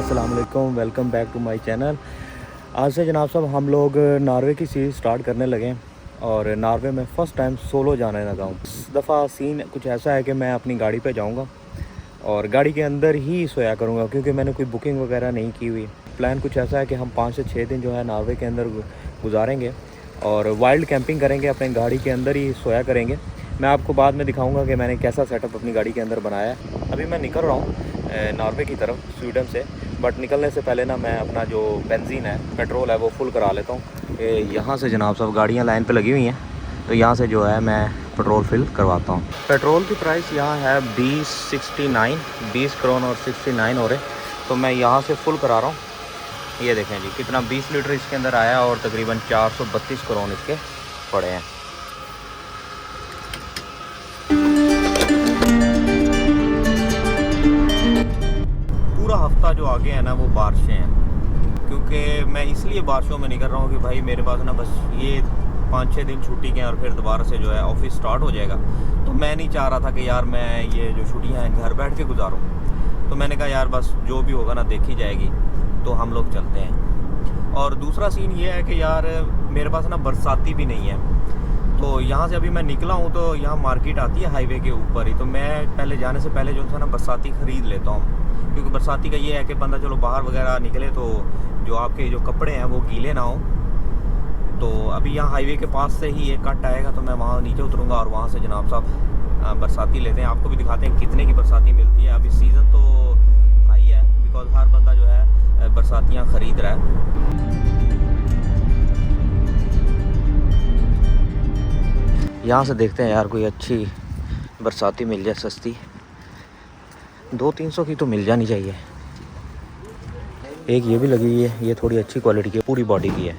अस्सलाम वालेकुम, welcome back to my channel. आज से जनाब साहब हम लोग नॉर्वे की सीरीज़ स्टार्ट करने लगे हैं और नॉर्वे में फ़र्स्ट टाइम सोलो जाने लगा हूँ। इस दफ़ा सीन कुछ ऐसा है कि मैं अपनी गाड़ी पे जाऊँगा और गाड़ी के अंदर ही सोया करूँगा क्योंकि मैंने कोई बुकिंग वगैरह नहीं की हुई। प्लान कुछ ऐसा है कि हम 5 से 6 दिन जो है नॉर्वे के अंदर गुजारेंगे और वाइल्ड कैंपिंग करेंगे, अपने गाड़ी के अंदर ही सोया करेंगे। मैं आपको बाद में दिखाऊंगा कि मैंने कैसा सेटअप अपनी गाड़ी के अंदर बनाया है। अभी मैं निकल रहा हूँ नॉर्वे की तरफ स्वीडन से, बट निकलने से पहले ना मैं अपना जो बेंजीन है, पेट्रोल है, वो फुल करा लेता हूँ। यहाँ से जनाब साहब गाड़ियाँ लाइन पे लगी हुई हैं, तो यहाँ से जो है मैं पेट्रोल फिल करवाता हूँ। पेट्रोल की प्राइस यहाँ है 20 करोड़ और 69 हो रहे, तो मैं यहाँ से फुल करा रहा हूँ। ये देखें जी कितना 20 लीटर इसके अंदर आया और तकरीबन 432 करोड़ इसके पड़े हैं। पूरा हफ्ता जो आगे है ना वो बारिशें हैं, क्योंकि मैं इसलिए बारिशों में नहीं कर रहा हूँ कि भाई मेरे पास ना बस ये 5-6 दिन छुट्टी के और फिर दोबारा से जो है ऑफिस स्टार्ट हो जाएगा। तो मैं नहीं चाह रहा था कि यार मैं ये जो छुट्टियाँ हैं घर बैठ के गुजारूँ। तो मैंने कहा यार बस जो भी होगा ना देखी जाएगी, तो हम लोग चलते हैं। और दूसरा सीन ये है कि यार मेरे पास ना बरसाती भी नहीं है, तो यहाँ से अभी मैं निकला हूँ तो यहाँ मार्केट आती है हाईवे के ऊपर ही, तो मैं पहले जाने से पहले जो था ना बरसाती ख़रीद लेता हूँ। क्योंकि बरसाती का ये है कि बंदा चलो बाहर वगैरह निकले तो जो आपके जो कपड़े हैं वो गीले ना हो। तो अभी यहाँ हाईवे के पास से ही एक कट आएगा, तो मैं वहाँ नीचे उतरूँगा और वहाँ से जनाब साहब बरसाती लेते हैं। आपको भी दिखाते हैं कितने की बरसाती मिलती है। अभी सीज़न तो हाई है, बिकॉज हर बंदा जो है बरसातियाँ ख़रीद रहा है। यहाँ से देखते हैं यार कोई अच्छी बरसाती मिल जाए सस्ती, 200-300 की तो मिल जानी चाहिए। एक ये भी लगी हुई है, ये थोड़ी अच्छी क्वालिटी की है, पूरी बॉडी की है,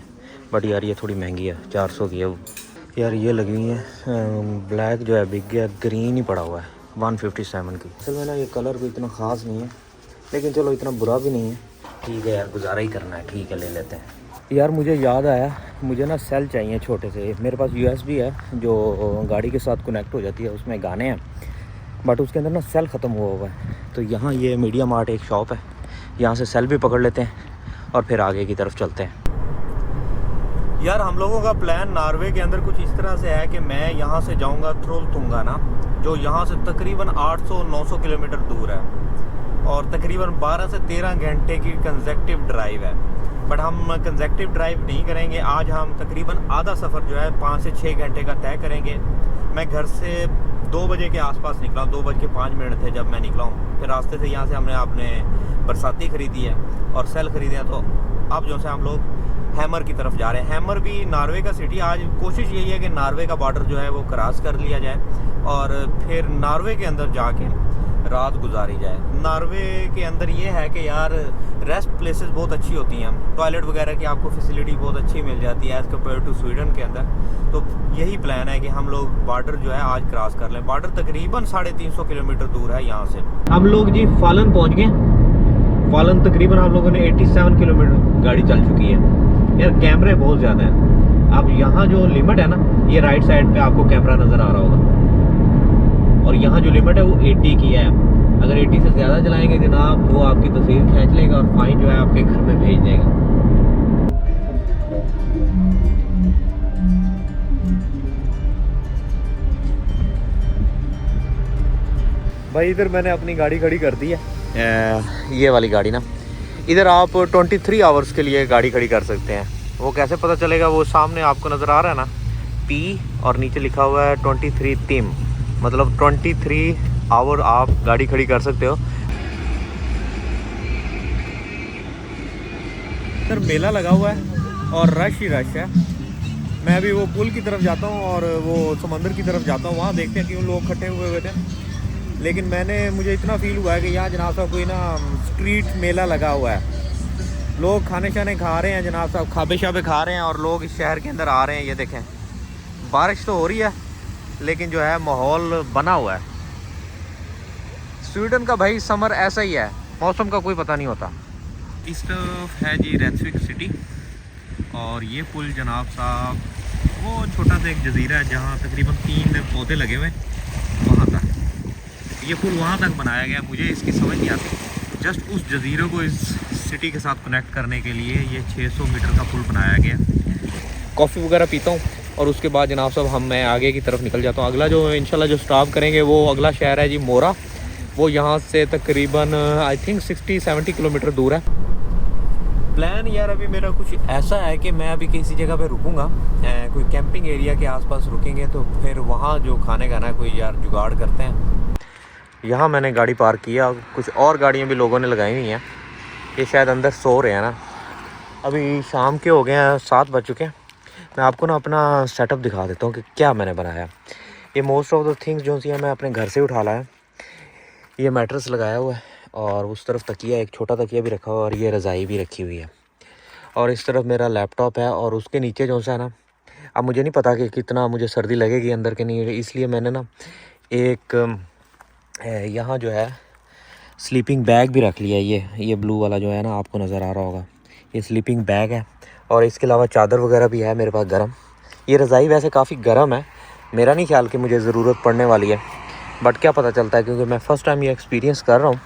बट यार ये थोड़ी महंगी है, 400 की है। यार ये लगी हुई है ब्लैक जो है बिक गया, ग्रीन ही पड़ा हुआ है 157 की। असल में ना ये कलर कोई इतना ख़ास नहीं है, लेकिन चलो इतना बुरा भी नहीं है, ठीक है यार गुजारा ही करना है, ठीक है ले लेते हैं। यार मुझे याद आया, मुझे ना सेल चाहिए छोटे से। मेरे पास USB है जो गाड़ी के साथ कनेक्ट हो जाती है, उसमें गाने हैं, बट उसके अंदर ना सेल ख़त्म हुआ है। तो यहाँ ये मीडिया मार्ट एक शॉप है, यहाँ से सेल भी पकड़ लेते हैं और फिर आगे की तरफ चलते हैं। यार हम लोगों का प्लान नॉर्वे के अंदर कुछ इस तरह से है कि मैं यहाँ से जाऊँगा ट्रोलतुंगा, जो यहाँ से तकरीबन 800-900 किलोमीटर दूर है और तकरीबन 12 से 13 घंटे की कंसेक्टिव ड्राइव है। बट हम कंसेक्टिव ड्राइव नहीं करेंगे, आज हम तकरीबन आधा सफ़र जो है 5 से 6 घंटे का तय करेंगे। मैं घर से 2 बजे के आसपास निकला, 2:05 थे जब मैं निकला हूँ। फिर रास्ते से यहाँ से हमने आपने बरसाती ख़रीदी है और सेल ख़रीदे हैं। तो अब जो से हम लोग हैमर की तरफ जा रहे हैं। हैमर भी नॉर्वे का सिटी, आज कोशिश यही है कि नॉर्वे का बॉर्डर जो है वो क्रॉस कर लिया जाए और फिर नॉर्वे के अंदर जाके रात गुजारी जाए। नॉर्वे के अंदर ये है कि यार रेस्ट प्लेसेस बहुत अच्छी होती हैं, टॉयलेट वगैरह की आपको फैसिलिटी बहुत अच्छी मिल जाती है एज़ कम्पेयर टू स्वीडन के अंदर। तो यही प्लान है कि हम लोग बॉर्डर जो है आज क्रॉस कर लें। बॉर्डर तकरीबन 350 किलोमीटर दूर है यहाँ से। हम लोग जी फालन पहुँच गए। फालन तकरीबन हम लोगों ने 87 किलोमीटर गाड़ी चल चुकी है। यार कैमरे बहुत ज़्यादा हैं। अब यहाँ जो लिमिट है ना, ये राइट साइड पे आपको कैमरा नज़र आ रहा होगा, और यहाँ जो लिमिट है वो 80 की है। अगर 80 से ज़्यादा चलाएंगे जनाब वो आपकी तस्वीर खींच लेगा और फाइन जो है आपके घर में भेज देगा। भाई इधर मैंने अपनी गाड़ी खड़ी कर दी है, ये वाली गाड़ी ना। इधर आप 23 आवर्स के लिए गाड़ी खड़ी कर सकते हैं। वो कैसे पता चलेगा, वो सामने आपको नज़र आ रहा है ना P और नीचे लिखा हुआ है 23 टीम, मतलब 23 आवर आप गाड़ी खड़ी कर सकते हो। इधर मेला लगा हुआ है और रश ही रश है। मैं अभी वो पुल की तरफ जाता हूँ और वो समंदर की तरफ जाता हूँ, वहाँ देखते हैं क्यों लोग इकट्ठे हुए थे। लेकिन मुझे इतना फील हुआ है कि यहाँ जनाब साहब कोई ना स्ट्रीट मेला लगा हुआ है। लोग खाने शाने खा रहे हैं जनाब साहब, खाबे शाबे खा रहे हैं और लोग इस शहर के अंदर आ रहे हैं। ये देखें बारिश तो हो रही है लेकिन जो है माहौल बना हुआ है। स्वीडन का भाई समर ऐसा ही है, मौसम का कोई पता नहीं होता। इस तरफ है जी रेन्सविक सिटी और ये पुल जनाब साहब वो छोटा सा एक जजीरा है जहाँ तकरीबन 3 पौधे लगे हुए वहाँ तक। ये पुल वहाँ तक बनाया गया, मुझे इसकी समझ नहीं आती। जस्ट उस जजीरे को इस सिटी के साथ कनेक्ट करने के लिए ये 600 मीटर का पुल बनाया गया। कॉफ़ी वगैरह पीता हूँ और उसके बाद जनाब साहब मैं आगे की तरफ निकल जाता हूँ। अगला जो इंशाल्लाह जो स्टॉप करेंगे वो अगला शहर है जी मोरा। वो यहाँ से तकरीबन आई थिंक 60-70 किलोमीटर दूर है। प्लान यार अभी मेरा कुछ ऐसा है कि मैं अभी किसी जगह पे रुकूंगा, कोई कैंपिंग एरिया के आसपास रुकेंगे, तो फिर वहाँ जो खाने का ना कोई यार जुगाड़ करते हैं। यहाँ मैंने गाड़ी पार्क किया, कुछ और गाड़ियाँ भी लोगों ने लगाई हुई हैं। ये शायद अंदर सो रहे हैं ना। अभी शाम के हो गए हैं, 7 बज चुके हैं। मैं आपको ना अपना सेटअप दिखा देता हूँ कि क्या मैंने बनाया। ये मोस्ट ऑफ द थिंग्स जो सी है मैं अपने घर से उठा लाया। ये मैट्रेस लगाया हुआ है और उस तरफ तकिया, एक छोटा तकिया भी रखा हुआ है और ये रज़ाई भी रखी हुई है। और इस तरफ मेरा लैपटॉप है और उसके नीचे जो सा है ना, अब मुझे नहीं पता कि कितना मुझे सर्दी लगेगी अंदर के नहीं, इसलिए मैंने ना एक यहाँ जो है स्लीपिंग बैग भी रख लिया है। ये ब्लू वाला जो है ना, आपको नज़र आ रहा होगा, ये स्लीपिंग बैग है। और इसके अलावा चादर वगैरह भी है मेरे पास गर्म। ये रज़ाई वैसे काफ़ी गर्म है, मेरा नहीं ख्याल कि मुझे ज़रूरत पड़ने वाली है, बट क्या पता चलता है, क्योंकि मैं फ़र्स्ट टाइम ये एक्सपीरियंस कर रहा हूँ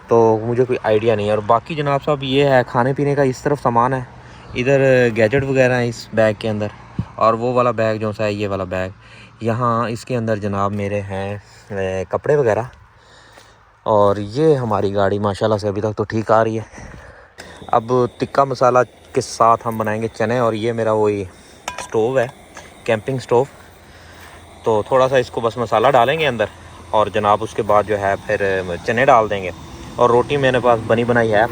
तो मुझे कोई आइडिया नहीं है। और बाकी जनाब साहब ये है खाने पीने का, इस तरफ सामान है, इधर गैजेट वगैरह है इस बैग के अंदर। और वो वाला बैग जो सा है, ये वाला बैग, यहाँ इसके अंदर जनाब मेरे हैं कपड़े वगैरह। और ये हमारी गाड़ी माशाल्लाह से अभी तक तो ठीक आ रही है। अब टिक्का मसाला के साथ हम बनाएंगे चने। और ये मेरा वही स्टोव है, कैंपिंग स्टोव। तो थोड़ा सा इसको बस मसाला डालेंगे अंदर और जनाब उसके बाद जो है फिर चने डाल देंगे। और रोटी मेरे पास बनी बनाई है,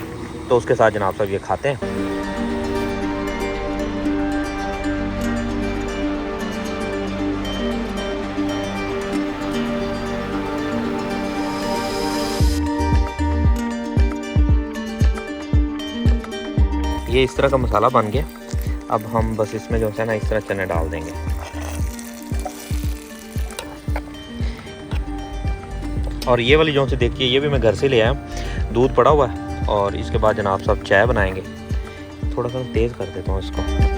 तो उसके साथ जनाब सब ये खाते हैं। ये इस तरह का मसाला बन गया। अब हम बस इसमें जो है ना इस तरह चने डाल देंगे। और ये वाली जो से देखिए, ये भी मैं घर से ले आया, दूध पड़ा हुआ है। और इसके बाद जनाब साहब चाय बनाएंगे। थोड़ा सा तेज़ कर देता हूँ इसको।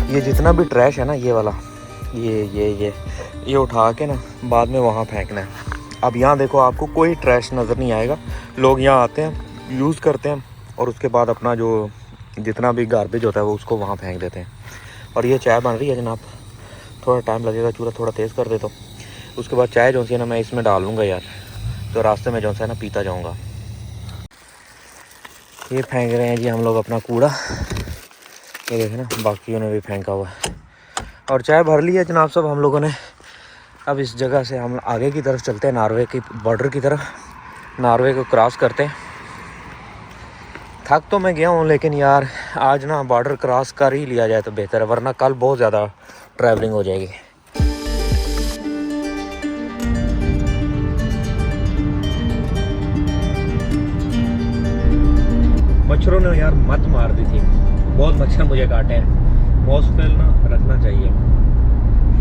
ये जितना भी ट्रैश है ना, ये वाला, ये उठा के ना बाद में वहाँ फेंकना है। अब यहाँ देखो, आपको कोई ट्रैश नज़र नहीं आएगा। लोग यहाँ आते हैं, यूज़ करते हैं और उसके बाद अपना जो जितना भी गार्बेज होता है वो उसको वहाँ फेंक देते हैं। और ये चाय बन रही है जनाब, थोड़ा टाइम लगेगा, चूल्हा थोड़ा तेज़ कर देता हूँ। उसके बाद चाय जो सी है ना मैं इसमें डाल लूँगा यार, तो रास्ते में जो है ना पीता जाऊँगा। ये फेंक रहे हैं जी हम लोग अपना कूड़ा, ये देखें ना, बाकियों ने भी फेंका हुआ है। और चाय भर ली है जनाब साहब हम लोगों ने। अब इस जगह से हम आगे की तरफ चलते हैं, नॉर्वे की बॉर्डर की तरफ, नॉर्वे को क्रॉस करते हैं। थक तो मैं गया हूँ, लेकिन यार आज ना बॉर्डर क्रॉस कर ही लिया जाए तो बेहतर है, वरना कल बहुत ज़्यादा ट्रैवलिंग हो जाएगी। मच्छरों ने यार मत मार दी थी, बहुत मच्छर मुझे काटे हैं। मॉस्फेल ना रखना चाहिए,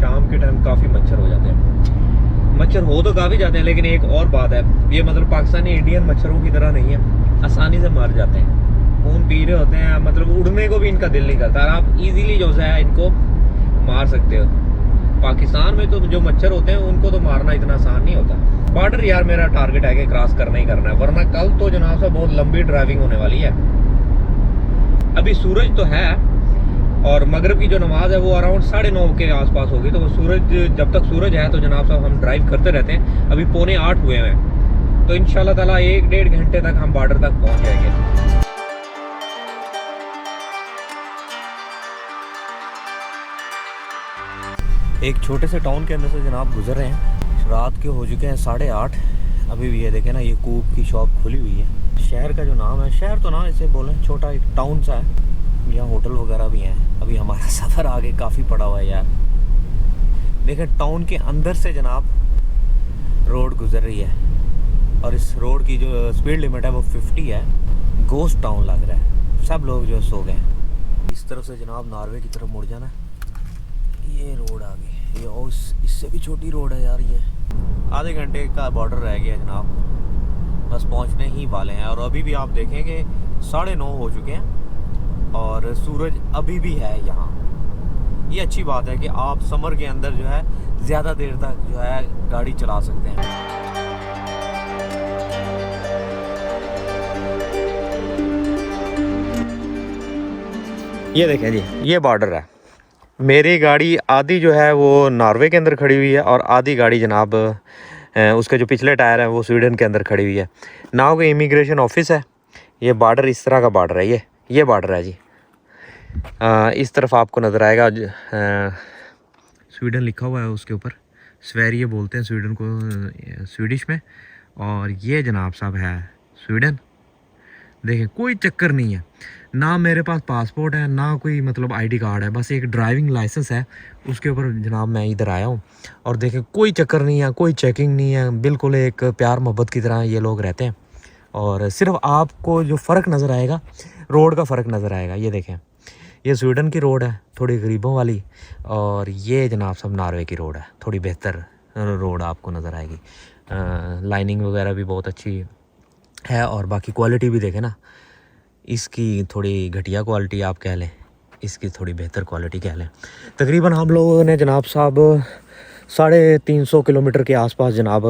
शाम के टाइम काफ़ी मच्छर हो जाते हैं। मच्छर हो तो काफ़ी जाते हैं, लेकिन एक और बात है, ये मतलब पाकिस्तानी इंडियन मच्छरों की तरह नहीं है, आसानी से मर जाते हैं। खून पी रहे होते हैं, मतलब उड़ने को भी इनका दिल नहीं करता। आप इजीली जो है इनको मार सकते हो। पाकिस्तान में तो जो मच्छर होते हैं उनको तो मारना इतना आसान नहीं होता। बॉर्डर यार मेरा टारगेट है कि क्रॉस करना ही करना है, वरना कल तो जनाब साहब बहुत लंबी ड्राइविंग होने वाली है। अभी सूरज तो है और मगरिब की जो नमाज है वो अराउंड 9:30 के आसपास होगी। तो सूरज, जब तक सूरज है तो जनाब साहब हम ड्राइव करते रहते हैं। अभी 7:45 हुए हैं, तो इंशाल्लाह ताला 1-1.5 घंटे तक हम बॉर्डर तक पहुंच जाएंगे। एक छोटे से टाउन के अंदर से जनाब गुजर रहे हैं। रात के हो चुके हैं 8:30। अभी भी ये देखें ना, ये कूब की शॉप खुली हुई है। शहर का जो नाम है, शहर तो ना इसे बोलें, छोटा एक टाउन सा है, यहाँ होटल वगैरह भी हैं। अभी हमारा सफ़र आगे काफ़ी पड़ा हुआ है यार। देखें टाउन के अंदर से जनाब रोड गुजर रही है और इस रोड की जो स्पीड लिमिट है वो 50 है। गोस्ट टाउन लग रहा है, सब लोग जो सो गए। इस तरफ से जनाब नॉर्वे की तरफ मुड़ जाना। ये रोड आ गई, ये और इससे भी छोटी रोड है यार। ये आधे घंटे का बॉर्डर रह गया जनाब, बस पहुंचने ही वाले हैं। और अभी भी आप देखेंगे 9:30 हो चुके हैं और सूरज अभी भी है यहाँ। ये अच्छी बात है कि आप समर के अंदर जो है ज़्यादा देर तक जो है गाड़ी चला सकते हैं। ये देखें जी, ये बॉर्डर है। मेरी गाड़ी आधी जो है वो नॉर्वे के अंदर खड़ी हुई है और आधी गाड़ी जनाब उसके जो पिछले टायर हैं वो स्वीडन के अंदर खड़ी हुई है। नाव का इमिग्रेशन ऑफिस है। ये बॉर्डर इस तरह का बॉर्डर है। ये बॉर्डर है जी। इस तरफ आपको नज़र आएगा स्वीडन लिखा हुआ है उसके ऊपर। स्वेरिये बोलते हैं स्वीडन को स्वीडिश में। और ये जनाब साहब है स्वीडन। देखें, कोई चक्कर नहीं है, ना मेरे पास पासपोर्ट है ना कोई मतलब आईडी कार्ड है, बस एक ड्राइविंग लाइसेंस है उसके ऊपर जनाब मैं इधर आया हूँ। और देखें, कोई चक्कर नहीं है, कोई चेकिंग नहीं है, बिल्कुल एक प्यार मोहब्बत की तरह ये लोग रहते हैं। और सिर्फ आपको जो फ़र्क नज़र आएगा, रोड का फ़र्क नज़र आएगा। ये देखें, ये स्वीडन की रोड है थोड़ी गरीबों वाली, और ये जनाब सब नॉर्वे की रोड है, थोड़ी बेहतर रोड आपको नज़र आएगी। लाइनिंग वगैरह भी बहुत अच्छी है और बाकी क्वालिटी भी देखें ना, इसकी थोड़ी घटिया क्वालिटी आप कह लें, इसकी थोड़ी बेहतर क्वालिटी कह लें। तकरीबन हम लोगों ने जनाब साहब 350 किलोमीटर के आसपास जनाब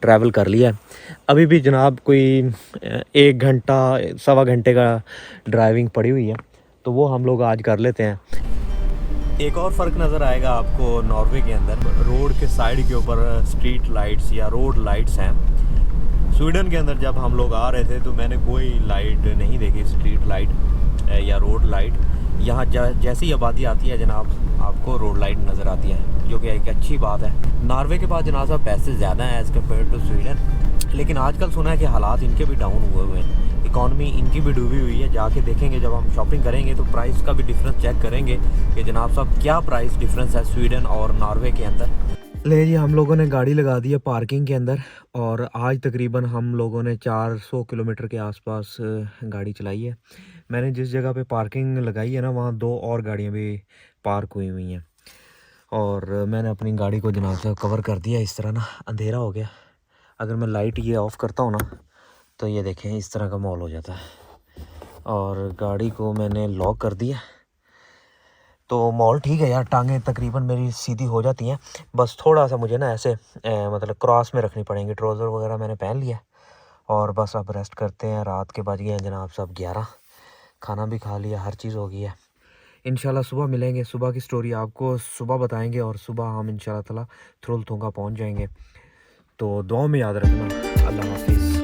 ट्रैवल कर लिया है। अभी भी जनाब कोई 1 घंटा 1.25 घंटे का ड्राइविंग पड़ी हुई है, तो वो हम लोग आज कर लेते हैं। एक और फ़र्क नज़र आएगा आपको नॉर्वे के अंदर, रोड के साइड के ऊपर स्ट्रीट लाइट्स या रोड लाइट्स हैं। स्वीडन के अंदर जब हम लोग आ रहे थे तो मैंने कोई लाइट नहीं देखी, स्ट्रीट लाइट या रोड लाइट। यहाँ जैसी आबादी आती है जनाब, आपको रोड लाइट नज़र आती है, जो कि एक अच्छी बात है। नॉर्वे के पास जनाब साहब पैसे ज़्यादा हैं एज़ कम्पेयर टू स्वीडन, लेकिन आजकल सुना है कि हालात इनके भी डाउन हुए हैं, इकॉनमी इनकी भी डूबी हुई है। जाके देखेंगे, जब हम शॉपिंग करेंगे तो प्राइस का भी डिफरेंस चेक करेंगे कि जनाब साहब क्या प्राइस डिफरेंस है स्वीडन और नॉर्वे के अंदर। ले जी, हम लोगों ने गाड़ी लगा दी है पार्किंग के अंदर, और आज तकरीबन हम लोगों ने 400 किलोमीटर के आसपास गाड़ी चलाई है। मैंने जिस जगह पे पार्किंग लगाई है ना, वहाँ 2 और गाड़ियाँ भी पार्क हुई हुई हैं। और मैंने अपनी गाड़ी को जनाब से कवर कर दिया इस तरह ना, अंधेरा हो गया। अगर मैं लाइट ये ऑफ़ करता हूँ ना, तो ये देखें इस तरह का माहौल हो जाता है। और गाड़ी को मैंने लॉक कर दिया, तो मॉल ठीक है यार, टांगें तकरीबन मेरी सीधी हो जाती हैं। बस थोड़ा सा मुझे ना ऐसे मतलब क्रॉस में रखनी पड़ेंगी। ट्राउज़र वगैरह मैंने पहन लिया और बस अब रेस्ट करते हैं। रात के बज गए हैं जनाब साहब 11, खाना भी खा लिया, हर चीज़ हो गई है। इंशाल्लाह सुबह मिलेंगे, सुबह की स्टोरी आपको सुबह बताएंगे, और सुबह हम इंशाल्लाह ताला थ्रुल थोंगा पहुँच जाएंगे। तो दुआ में याद रखना। अल्लाह हाफिज़।